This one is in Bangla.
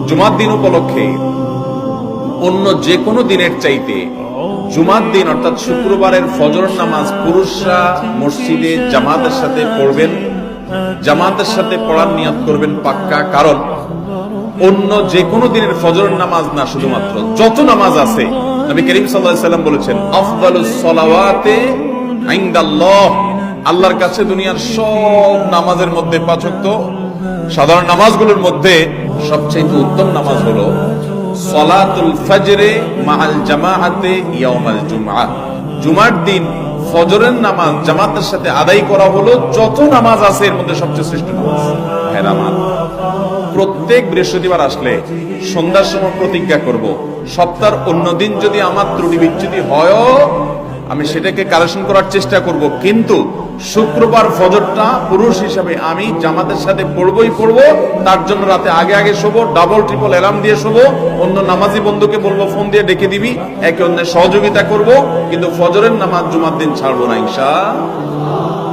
জুমার দিন উপলক্ষে অন্য যে কোনো দিনের চাইতে জুমার দিন অর্থাৎ শুক্রবারের ফজর নামাজ পুরুষরা মসজিদে জামাতের সাথে পড়বেন, জামাতের সাথে পড়ার নিয়ত করবেন পাক্কা। কারণ অন্য যে কোনো দিনের ফজর নামাজ না, শুধুমাত্র যত নামাজ আছে, নবী করিম সাল্লাল্লাহু আলাইহি সাল্লাম বলেছেন আফদালুস সালাওয়াতে ইনদাল্লাহ, আল্লাহর কাছে দুনিয়ার সব নামাজের মধ্যে 5 ওয়াক্ত সাধারণ নামাজগুলোর মধ্যে সবচেয়ে উত্তম নামাজ হলো সালাতুল ফজরে মাআল জামাআতে ইয়াউমাল জুমআ, জুমার দিন ফজরের নামাজ জামাতের সাথে আদায় করা হলো যত নামাজ আছে এর মধ্যে সবচেয়ে শ্রেষ্ঠ নামাজ। হ্যাঁ, নামাজ প্রত্যেক বৃহস্পতিবার আসলে সন্ধ্যার সময় প্রতিজ্ঞা করব, সপ্তাহের অন্য দিন যদি আমার ত্রুটি বিচ্যুতি হয় আমি সেটাকে কারেকশন করার চেষ্টা করব, কিন্তু শুক্রবার ফজরটা পুরুষ হিসাবে আমি জামাতের সাথে পড়বই পড়বো। তার জন্য রাতে আগে আগে শোবো, ডাবল ট্রিপল অ্যালার্ম দিয়ে শোবো, অন্য নামাজি বন্ধুকে বলবো ফোন দিয়ে ডেকে দিবি, একে অন্যের সহযোগিতা করব, কিন্তু ফজরের নামাজ জুমার দিন ছাড়বো না ইনশাআল্লাহ।